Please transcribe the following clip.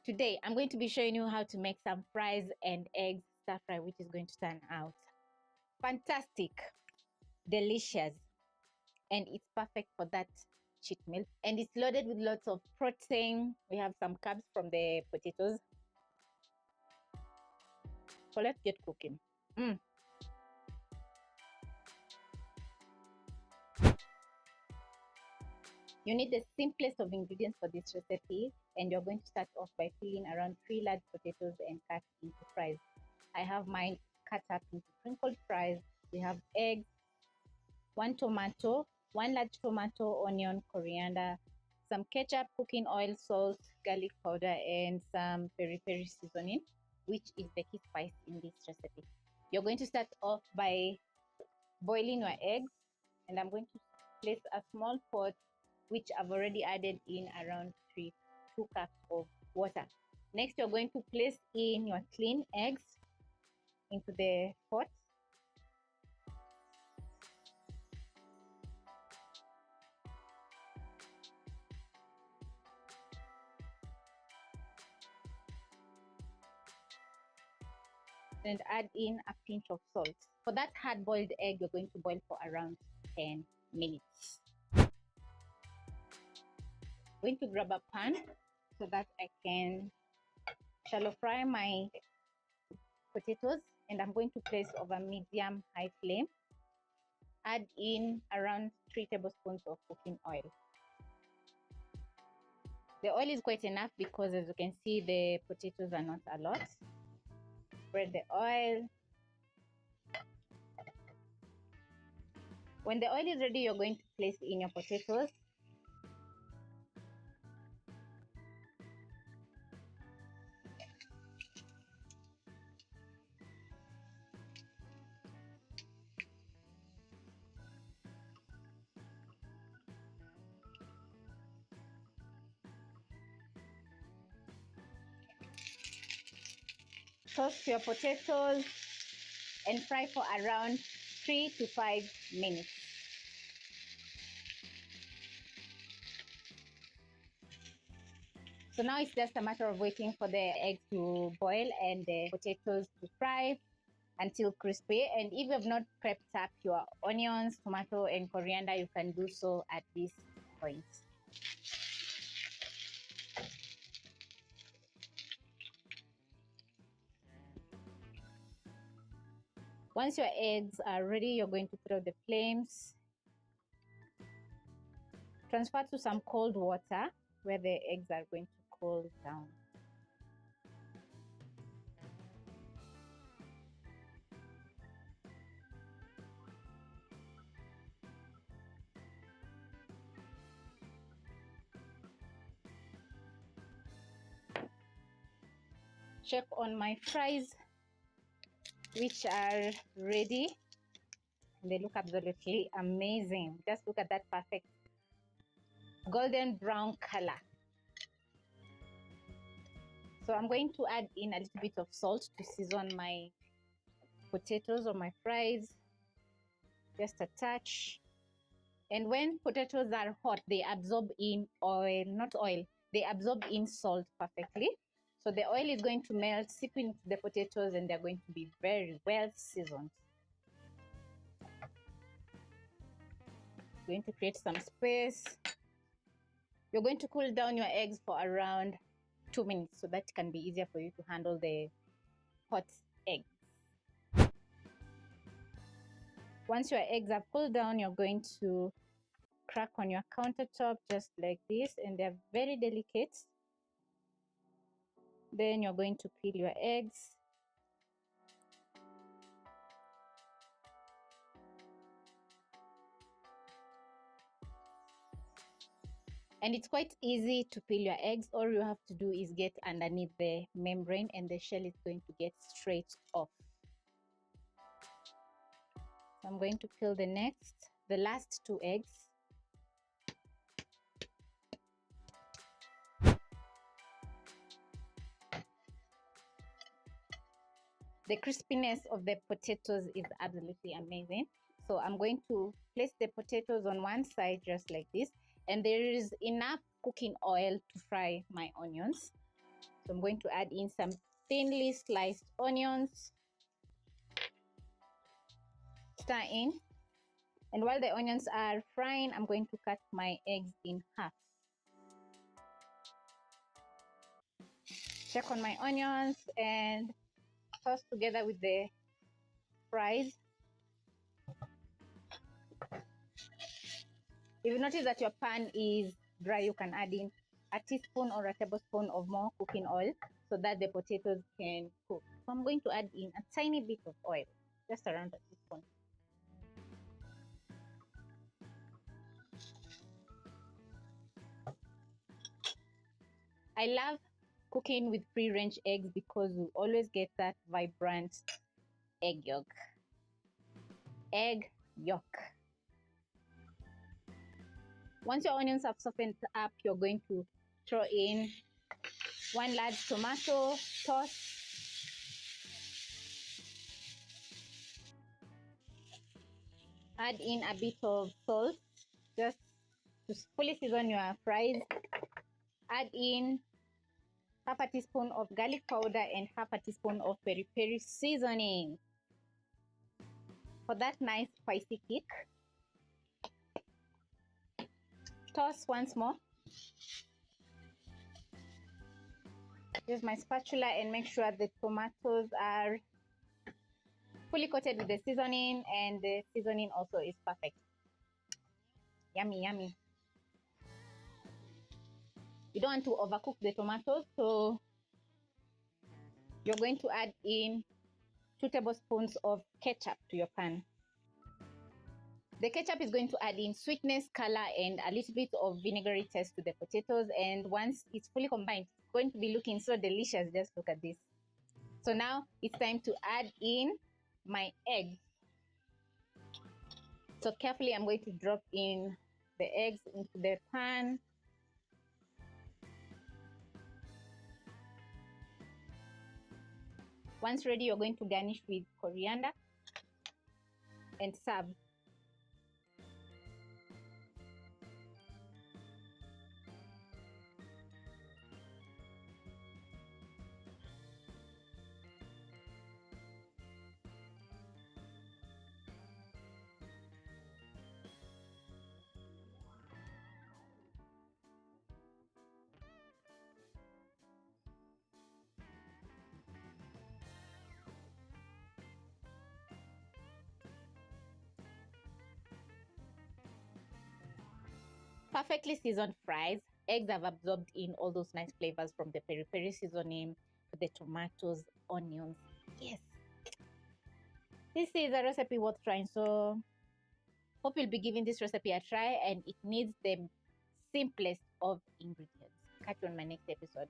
Today, I'm going to be showing you how to make some fries and eggs stir fry, which is going to turn out fantastic, delicious, and it's perfect for that cheat meal. And it's loaded with lots of protein. We have some carbs from the potatoes. So let's get cooking. You need the simplest of ingredients for this recipe, and you're going to start off by peeling around 3 large potatoes and cut into fries. I have mine cut up into crinkled fries. We have eggs, 1 tomato, 1 large tomato, onion, coriander, some ketchup, cooking oil, salt, garlic powder, and some peri-peri seasoning, which is the key spice in this recipe. You're going to start off by boiling your eggs, and I'm going to place a small pot which I've already added in around 2 cups of water. Next, you're going to place in your clean eggs into the pot. And add in a pinch of salt. For that hard-boiled egg, you're going to boil for around 10 minutes. I'm going to grab a pan so that I can shallow fry my potatoes, and I'm going to place over medium-high flame. Add in around 3 tablespoons of cooking oil. The oil is quite enough because, as you can see, the potatoes are not a lot. Spread the oil. When the oil is ready, you're going to place in your potatoes. Toast your potatoes and fry for around 3 to 5 minutes. So now it's just a matter of waiting for the eggs to boil and the potatoes to fry until crispy. And if you have not prepped up your onions, tomato, and coriander, you can do so at this point. Once your eggs are ready, you're going to put out the flames. Transfer to some cold water where the eggs are going to cool down. Check on my fries, which are ready. They look absolutely amazing. Just look at that perfect golden brown color. So I'm going to add in a little bit of salt to season my potatoes or my fries, just a touch. And when potatoes are hot, they absorb in oil, not oil, they absorb in salt perfectly. So the oil is going to melt, seep into the potatoes, and they're going to be very well seasoned. Going to create some space. You're going to cool down your eggs for around 2 minutes so that it can be easier for you to handle the hot eggs. Once your eggs are cooled down, you're going to crack on your countertop just like this, and they're very delicate. Then you're going to peel your eggs. And it's quite easy to peel your eggs. All you have to do is get underneath the membrane, and the shell is going to get straight off. So I'm going to peel the last 2 eggs. The crispiness of the potatoes is absolutely amazing. So I'm going to place the potatoes on one side just like this, and there is enough cooking oil to fry my onions. So I'm going to add in some thinly sliced onions. Stir in. And while the onions are frying, I'm going to cut my eggs in half. Check on my onions and toss together with the fries. If you notice that your pan is dry, you can add in a teaspoon or a tablespoon of more cooking oil so that the potatoes can cook. So I'm going to add in a tiny bit of oil, just around a teaspoon. I love cooking with free-range eggs because you always get that vibrant egg yolk. Egg yolk. Once your onions have softened up, you're going to throw in 1 large tomato, toss. Add in a bit of salt, just to fully season your fries. Add in half a teaspoon of garlic powder and half a teaspoon of peri-peri seasoning for that nice spicy kick. Toss once more. Use my spatula and make sure the tomatoes are fully coated with the seasoning, and the seasoning also is perfect. Yummy, yummy. You don't want to overcook the tomatoes, so you're going to add in 2 tablespoons of ketchup to your pan. The ketchup is going to add in sweetness, color, and a little bit of vinegary taste to the potatoes. And once it's fully combined, it's going to be looking so delicious. Just look at this. So now it's time to add in my eggs. So carefully, I'm going to drop in the eggs into the pan. Once ready, you're going to garnish with coriander and serve. Perfectly seasoned fries. Eggs have absorbed in all those nice flavors from the peri-peri seasoning, the tomatoes, onions. Yes. This is a recipe worth trying, so hope you'll be giving this recipe a try, and it needs the simplest of ingredients. Catch you on my next episode.